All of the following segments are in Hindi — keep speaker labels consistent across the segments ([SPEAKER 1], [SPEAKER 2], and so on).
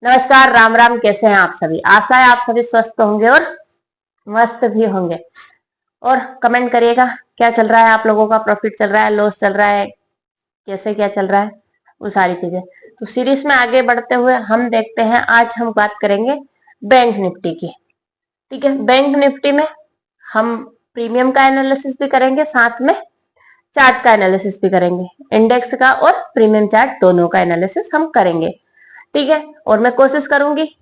[SPEAKER 1] नमस्कार, राम राम। कैसे हैं आप सभी? आशा है आप सभी स्वस्थ होंगे और मस्त भी होंगे। और कमेंट करिएगा, क्या चल रहा है आप लोगों का? प्रॉफिट चल रहा है, लॉस चल रहा है, कैसे क्या चल रहा है, वो सारी चीजें। तो सीरीज में आगे बढ़ते हुए हम देखते हैं, आज हम बात करेंगे बैंक निफ्टी की। ठीक है, बैंक निफ्टी में हम प्रीमियम का एनालिसिस भी करेंगे, साथ में चार्ट का एनालिसिस भी करेंगे। इंडेक्स का और प्रीमियम चार्ट दोनों का एनालिसिस हम करेंगे। ठीक है, और मैं कोशिश करूंगी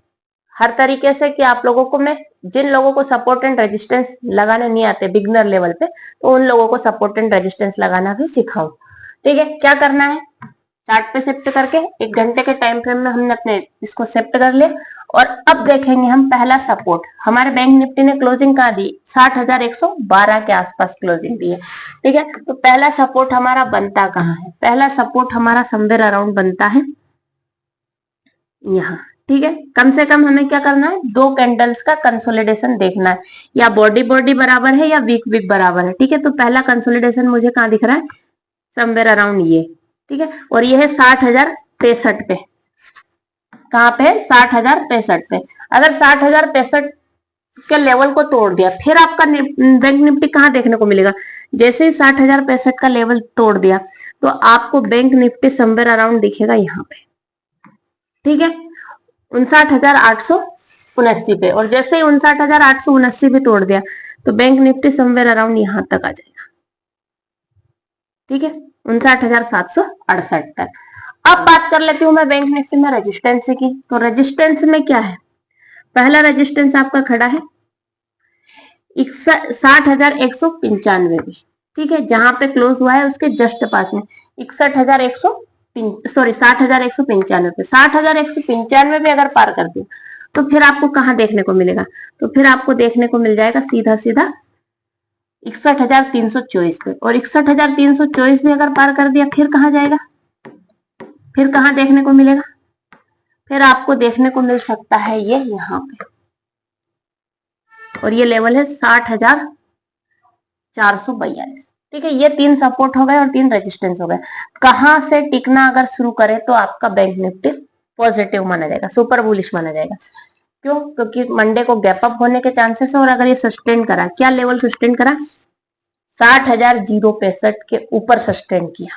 [SPEAKER 1] हर तरीके से कि आप लोगों को, मैं जिन लोगों को सपोर्ट एंड रेजिस्टेंस लगाने नहीं आते बिगनर लेवल पे, तो उन लोगों को सपोर्ट एंड रेजिस्टेंस लगाना भी सिखाऊं। ठीक है, क्या करना है? चार्ट पे शिफ्ट करके 1 घंटे के टाइम फ्रेम में हमने अपने इसको शिफ्ट कर लिया। और अब देखेंगे हम पहला सपोर्ट। हमारे बैंक निफ्टी ने क्लोजिंग कहाँ दी? 60,112 के आसपास क्लोजिंग दी है। ठीक है, तो पहला सपोर्ट हमारा बनता कहाँ है? पहला सपोर्ट हमारा समवेयर अराउंड बनता है यहाँ। ठीक है, कम से कम हमें क्या करना है? 2 कैंडल्स का कंसोलिडेशन देखना है, या बॉडी बॉडी बराबर है या वीक वीक बराबर है। ठीक है, तो पहला कंसोलिडेशन मुझे कहाँ दिख रहा है? समवेयर अराउंड ये। ठीक है, और ये है 60,063 पे। कहाँ पे है? 60,063 पे। अगर 60,063 के लेवल को तोड़ दिया, फिर आपका बैंक निफ्टी कहाँ देखने को मिलेगा? जैसे ही 60,063 का लेवल तोड़ दिया, तो आपको बैंक निफ्टी समवेयर अराउंड दिखेगा यहाँ पे। ठीक है, 59,879 पे। और जैसे ही 59,879 पे तोड़ दिया, तो बैंक निफ्टी समवेयर अराउंड यहां तक आ जाएगा। ठीक है, 59,768 तक। अब बात कर लेती हूँ मैं बैंक निफ्टी में रेजिस्टेंस की। तो रेजिस्टेंस में क्या है? पहला रेजिस्टेंस आपका खड़ा है 60,195 पे। ठीक है, जहां पे क्लोज हुआ है उसके जस्ट पास में 60,195 पे। 60,195 पे अगर पार कर दिया, तो फिर आपको कहां देखने को मिलेगा? तो फिर आपको देखने को मिल जाएगा सीधा सीधा 61,324 पे। और 61,324 भी अगर पार कर दिया, फिर कहां जाएगा? फिर कहां देखने को मिलेगा? फिर आपको देखने को मिल सकता है ये यहाँ पे, और ये लेवल है 60,442। ठीक है, ये 3 सपोर्ट हो गए और 3 रेजिस्टेंस हो गए। कहां से टिकना अगर शुरू करे तो आपका बैंक निफ्टी पॉजिटिव माना जाएगा, सुपर बुलिश माना जाएगा। क्यों? क्योंकि मंडे को गैप अप होने के चांसेस है, और अगर ये सस्टेन करा, क्या लेवल सस्टेन करा? 60,065 के ऊपर सस्टेन किया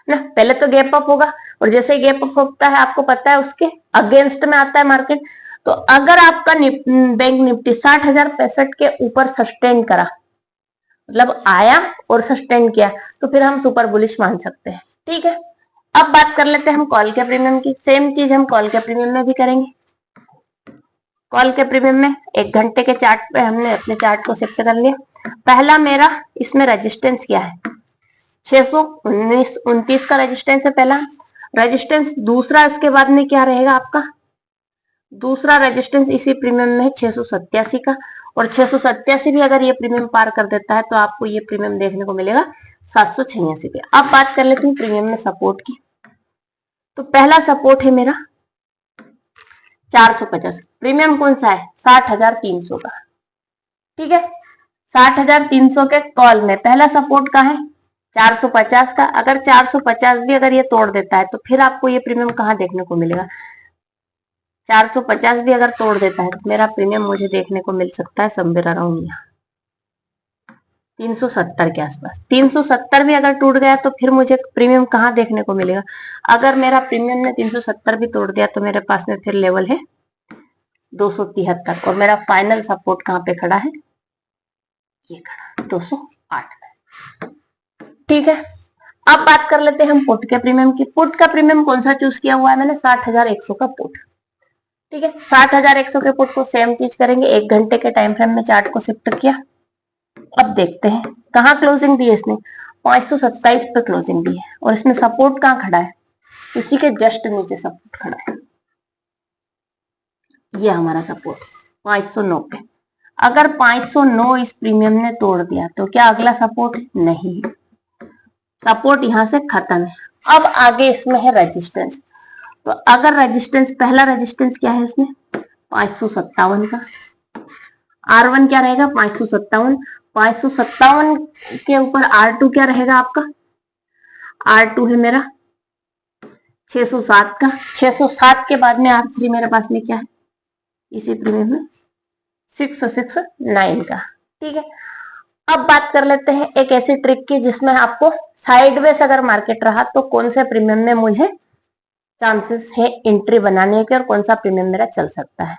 [SPEAKER 1] ना। पहले तो गैप अप होगा, और जैसे ही गैप अप होता है, आपको पता है उसके अगेंस्ट में आता है मार्केट। तो अगर आपका बैंक निफ्टी 60,065 के ऊपर सस्टेन करा, मतलब आया और सस्टेन किया, तो फिर हम सुपर बुलिश मान सकते हैं। ठीक है, अब बात कर लेते हैं हम कॉल के प्रीमियम की। सेम चीज हम कॉल के प्रीमियम में भी करेंगे। कॉल के प्रीमियम में 1 घंटे के चार्ट पे हमने अपने चार्ट को शिफ्ट कर लिया। पहला मेरा इसमें रेजिस्टेंस क्या है? 629 का रेजिस्टेंस है पहला रेजिस्टेंस। दूसरा इसके बाद में क्या रहेगा आपका? दूसरा रेजिस्टेंस इसी प्रीमियम में है 687 का। और 687 भी अगर ये प्रीमियम पार कर देता है, तो आपको ये प्रीमियम देखने को मिलेगा 786 पे। अब बात कर लेती हूँ प्रीमियम में सपोर्ट की। तो पहला सपोर्ट है मेरा 450। प्रीमियम कौन सा है? 60,300 का। ठीक है, 60,300 के कॉल में पहला सपोर्ट का है 450 का। अगर 450 भी अगर ये तोड़ देता है, तो फिर आपको ये प्रीमियम कहाँ देखने को मिलेगा? 450 भी अगर तोड़ देता है, तो मेरा प्रीमियम मुझे देखने को मिल सकता है समवेयर अराउंड यहाँ 370 के आसपास। 370 भी अगर टूट गया, तो फिर मुझे प्रीमियम कहाँ देखने को मिलेगा? अगर मेरा प्रीमियम ने 370 भी तोड़ दिया, तो मेरे पास में फिर लेवल है 273। और मेरा फाइनल सपोर्ट कहाँ पे खड़ा है? ये खड़ा 208। ठीक है, अब बात कर लेते हैं हम पुट के प्रीमियम की। पुट का प्रीमियम कौन सा चूज किया हुआ है मैंने? 60,100 का पुट। ठीक है, 60,100 के पुट को सेम चीज करेंगे। 1 घंटे के टाइम फ्रेम में चार्ट को शिफ्ट किया। अब देखते हैं कहाँ क्लोजिंग दी है इसने? 527 पे क्लोजिंग दी है। और इसमें सपोर्ट कहाँ खड़ा है? उसी के जस्ट नीचे सपोर्ट खड़ा है, ये हमारा सपोर्ट 509 पे। अगर 509 इस प्रीमियम ने तोड़ दिया, तो क्या अगला सपोर्ट नहीं है? सपोर्ट यहां से खत्म है। अब आगे इसमें है रेजिस्टेंस। तो अगर रेजिस्टेंस, पहला रेजिस्टेंस क्या है इसमें? 557 का। R1 क्या रहेगा? 557। 557 के ऊपर R2 क्या रहेगा आपका? R2 है मेरा 607 का, 607 के बाद में R3 मेरे पास में क्या है, इसी प्रीमियम में 669 का। ठीक है, अब बात कर लेते हैं एक ऐसी ट्रिक की जिसमें आपको साइडवेज अगर मार्केट रहा तो कौन से प्रीमियम में मुझे चांसेस है एंट्री बनाने के और कौन सा प्रीमियम मेरा चल सकता है।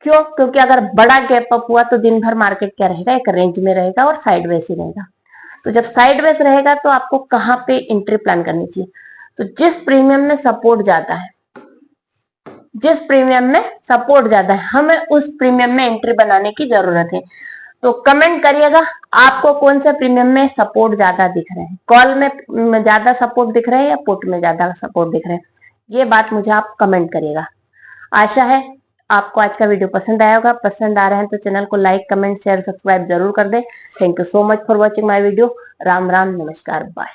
[SPEAKER 1] क्यों? क्योंकि अगर बड़ा गैप अप हुआ तो दिन भर मार्केट क्या रहेगा, एक रेंज में रहेगा और साइडवेज ही रहेगा। तो जब साइडवेज रहेगा तो आपको कहां पे एंट्री प्लान करनी चाहिए, तो जिस प्रीमियम में सपोर्ट ज्यादा है, जिस प्रीमियम में सपोर्ट ज्यादा है हमें उस प्रीमियम में एंट्री बनाने की जरूरत है। तो कमेंट करिएगा आपको कौन से प्रीमियम में सपोर्ट ज्यादा दिख रहे हैं, कॉल में ज्यादा सपोर्ट दिख रहे हैं या पुट में ज्यादा सपोर्ट दिख रहे हैं, ये बात मुझे आप कमेंट करिएगा। आशा है आपको आज का वीडियो पसंद आया होगा। पसंद आ रहा है तो चैनल को लाइक, कमेंट, शेयर, सब्सक्राइब जरूर कर दे। Thank you so much for watching my video. राम राम, नमस्कार, बाय।